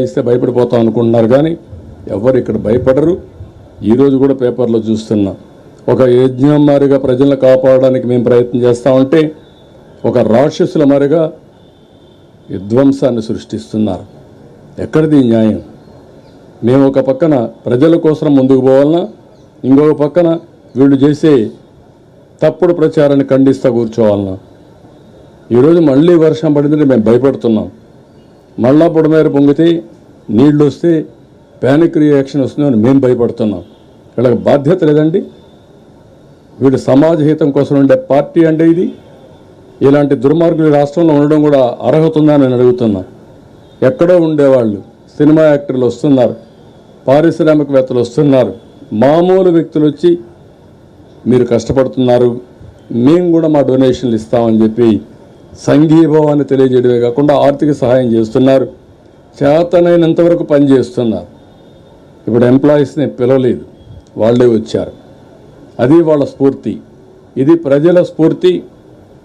ఇస్తే భయపడిపోతాం అనుకుంటున్నారు, కానీ ఎవరు ఇక్కడ భయపడరు. ఈరోజు కూడా పేపర్లో చూస్తున్నాం, ఒక యజ్ఞం మారిగా ప్రజలను కాపాడడానికి మేము ప్రయత్నం చేస్తూ ఉంటే ఒక రాక్షసుల మారిగా విధ్వంసాన్ని సృష్టిస్తున్నారు. ఎక్కడిది న్యాయం? మేము ఒక పక్కన ప్రజల కోసం ముందుకు పోవాలన్నా, ఇంకొక పక్కన వీళ్ళు చేసే తప్పుడు ప్రచారాన్ని ఖండిస్తూ కూర్చోవాలన్నా? ఈరోజు మళ్ళీ వర్షం పడిందంటే మేము భయపడుతున్నాం. మళ్ళా బుడమేర పొంగితే నీళ్ళు వస్తే ప్యానిక్ రియాక్షన్ వస్తుందని మేము భయపడుతున్నాం. వీళ్ళకి బాధ్యత లేదండి? వీళ్ళు సమాజ హితం కోసం ఉండే పార్టీ అంటే ఇది? ఇలాంటి దుర్మార్గులు రాష్ట్రంలో ఉండడం కూడా అర్హత ఉందని నేను అడుగుతున్నా. ఎక్కడో ఉండేవాళ్ళు సినిమా యాక్టర్లు వస్తున్నారు, పారిశ్రామికవేత్తలు వస్తున్నారు, మామూలు వ్యక్తులు వచ్చి మీరు కష్టపడుతున్నారు, మేము కూడా మా డొనేషన్లు ఇస్తామని చెప్పి సంఘీభావాన్ని తెలియజేయడమే కాకుండా ఆర్థిక సహాయం చేస్తున్నారు, చేతనైనంతవరకు పనిచేస్తున్నారు. ఇప్పుడు ఎంప్లాయీస్ని పిలవలేదు, వాళ్ళే వచ్చారు. అది వాళ్ళ స్ఫూర్తి. ఇది ప్రజల స్ఫూర్తి.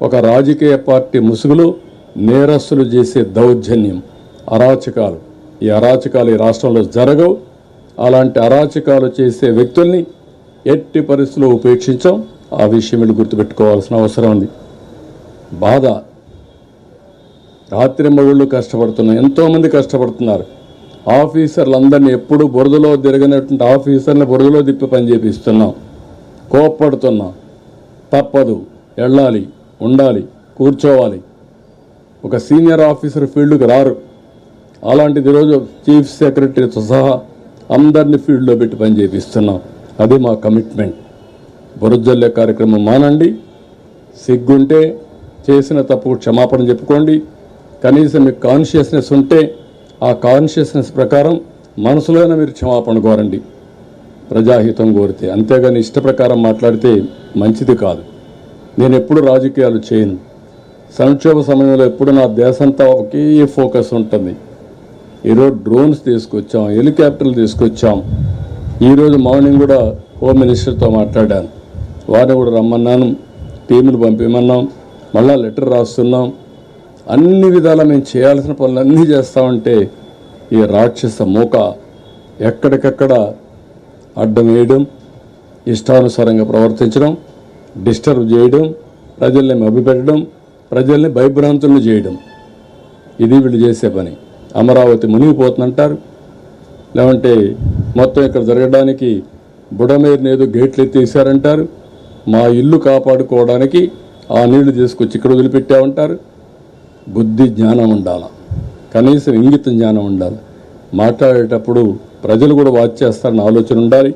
ఒక రాజకీయ పార్టీ ముసుగులో నేరస్తులు చేసే దౌర్జన్యం, అరాచకాలు, ఈ అరాచకాలు ఈ రాష్ట్రంలో జరగవు. అలాంటి అరాచకాలు చేసే వ్యక్తుల్ని ఎట్టి పరిస్థితుల్లో ఉపేక్షించాం. ఆ విషయం వీళ్ళు గుర్తుపెట్టుకోవాల్సిన అవసరం ఉంది. బాధ, రాత్రి మగుళ్ళు కష్టపడుతున్నాం, ఎంతోమంది కష్టపడుతున్నారు. ఆఫీసర్లందరినీ ఎప్పుడు బురదలో తిరగనటువంటి ఆఫీసర్ని బురదలో తిప్పి పని చేపిస్తున్నాం. కోప్పడుతున్నాం. తప్పదు, వెళ్ళాలి, ఉండాలి, కూర్చోవాలి. ఒక సీనియర్ ఆఫీసర్ ఫీల్డ్కి రారు. అలాంటిది ఈరోజు చీఫ్ సెక్రటరీతో సహా అందరినీ ఫీల్డ్లో పెట్టి పని చేపిస్తున్నాం. అది మా కమిట్మెంట్. బురజల్లే కార్యక్రమం మానండి. సిగ్గుంటే చేసిన తప్పు క్షమాపణ చెప్పుకోండి. కనీసం మీకు కాన్షియస్నెస్ ఉంటే ఆ కాన్షియస్నెస్ ప్రకారం మనసులోనే మీరు క్షమాపణ కోరండి, ప్రజాహితం కోరితే. అంతేగాని ఇష్ట ప్రకారం మాట్లాడితే మంచిది కాదు. నేను ఎప్పుడు రాజకీయాలు చేయను. సంక్షోభ సమయంలో ఎప్పుడు నా దేశంతా ఒకే ఫోకస్ ఉంటుంది. ఈరోజు డ్రోన్స్ తీసుకొచ్చాం, హెలికాప్టర్లు తీసుకొచ్చాం. ఈరోజు మార్నింగ్ కూడా హోమ్ మినిస్టర్తో మాట్లాడాను, వారిని కూడా రమ్మన్నాను, టీములు పంపించమన్నాం, మళ్ళా లెటర్ రాస్తున్నాం. అన్ని విధాలా మేము చేయాల్సిన పనులన్నీ చేస్తామంటే ఈ రాక్షస మూక ఎక్కడికక్కడ అడ్డం వేయడం, ఇష్టానుసారంగా ప్రవర్తించడం, డిస్టర్బ్ చేయడం, ప్రజల్ని మభ్యపెట్టడం, ప్రజల్ని భయభ్రాంతులను చేయడం, ఇది వీళ్ళు చేసే పని. అమరావతి మునిగిపోతుందంటారు, లేదంటే మొత్తం ఇక్కడ జరగడానికి బుడమేరుని ఏదో గేట్లు ఎత్తేసారంటారు, మా ఇల్లు కాపాడుకోవడానికి ఆ నీళ్లు తీసుకొచ్చి ఇక్కడ వదిలిపెట్టామంటారు. బుద్ధి జ్ఞానం ఉండాలి, కనీసం ఇంగిత జ్ఞానం ఉండాలి. మాట్లాడేటప్పుడు ప్రజలు కూడా వాచ్ చేస్తారన్న ఆలోచన ఉండాలి.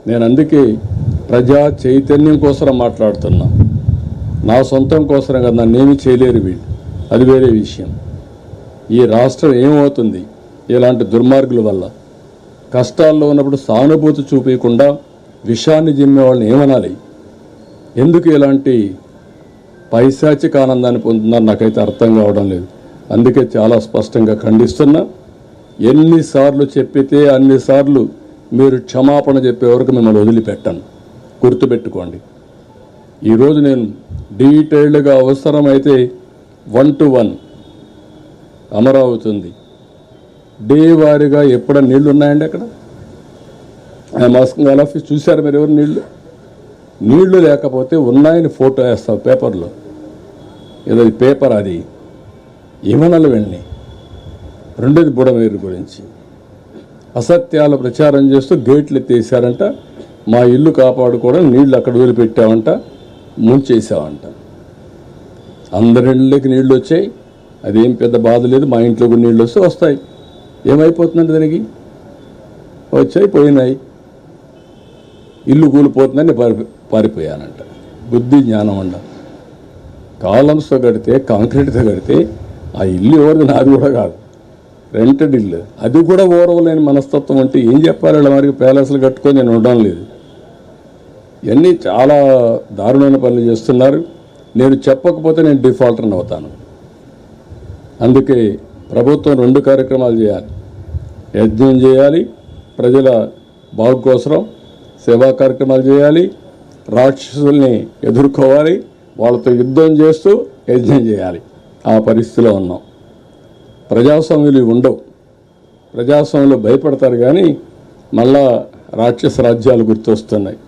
నేను అందుకే ప్రజా చైతన్యం కోసం మాట్లాడుతున్నా. నా సొంతం కోసం కదా, నన్నేమీ చేయలేరు వీళ్ళు, అది వేరే విషయం. ఈ రాష్ట్రం ఏమవుతుంది ఇలాంటి దుర్మార్గుల వల్ల? కష్టాల్లో ఉన్నప్పుడు సానుభూతి చూపించకుండా విషాన్ని జిమ్మే వాళ్ళని ఏమనాలి? ఎందుకు ఇలాంటి పైశాచిక ఆనందాన్ని పొందుతున్నారు నాకైతే అర్థం కావడం లేదు. అందుకే చాలా స్పష్టంగా ఖండిస్తున్నా. ఎన్నిసార్లు చెప్పితే అన్నిసార్లు మీరు క్షమాపణ చెప్పే వరకు మిమ్మల్ని వదిలిపెట్టాను, గుర్తుపెట్టుకోండి. ఈరోజు నేను డీటెయిల్డ్గా అవసరమైతే 1-to-1 అమరావతి ఉంది, డే వారీగా ఎప్పుడ నీళ్లు ఉన్నాయండి అక్కడ? మాస్కింగ్ ఆఫీస్ చూశారు మీరు ఎవరు? నీళ్లు లేకపోతే ఉన్నాయని ఫోటో వేస్తావు పేపర్లో, ఏదో పేపర్ అది ఏమనాలి వెళ్ళి. రెండోది బుడమేరు గురించి అసత్యాలు ప్రచారం చేస్తూ గేట్లు ఎత్తేసారంట, మా ఇల్లు కాపాడుకోవడం నీళ్లు అక్కడ వదిలిపెట్టామంట, ముంచేసామంట. అందరిళ్ళకి నీళ్ళు వచ్చాయి, అదేం పెద్ద బాధ లేదు. మా ఇంట్లో కూడా నీళ్ళు వస్తే వస్తాయి, ఏమైపోతుందంటే దానికి వచ్చాయి పోయినాయి, ఇల్లు కూలిపోతుందని పారిపోయానంట. బుద్ధి జ్ఞానం ఉండ. కాలమ్స్తో కడితే, కాంక్రీట్తో కడితే ఆ ఇల్లు ఎవరిది? నాది కూడా కాదు, రెంటెడ్ ఇల్లు. అది కూడా ఓరవలేని మనస్తత్వం అంటే ఏం చెప్పాలి? ఇలా మరి ప్యాలెస్లు కట్టుకొని నేను ఉండడం లేదు. ఇవన్నీ చాలా దారుణమైన పనులు చేస్తున్నారు. నేను చెప్పకపోతే నేను డిఫాల్టర్ని అవుతాను. అందుకే ప్రభుత్వం 2 కార్యక్రమాలు చేయాలి. యజ్ఞం చేయాలి, ప్రజల బాగు కోసం సేవా కార్యక్రమాలు చేయాలి, రాక్షసుల్ని ఎదుర్కోవాలి, వాళ్ళతో యుద్ధం చేస్తూ యజ్ఞం చేయాలి. ఆ పరిస్థితిలో ఉన్నాం. ప్రజాస్వామ్యాలు ఉండవు. ప్రజాస్వామ్యంలో భయపడతారు కానీ మళ్ళా రాక్షస రాజ్యాలు గుర్తొస్తున్నాయి.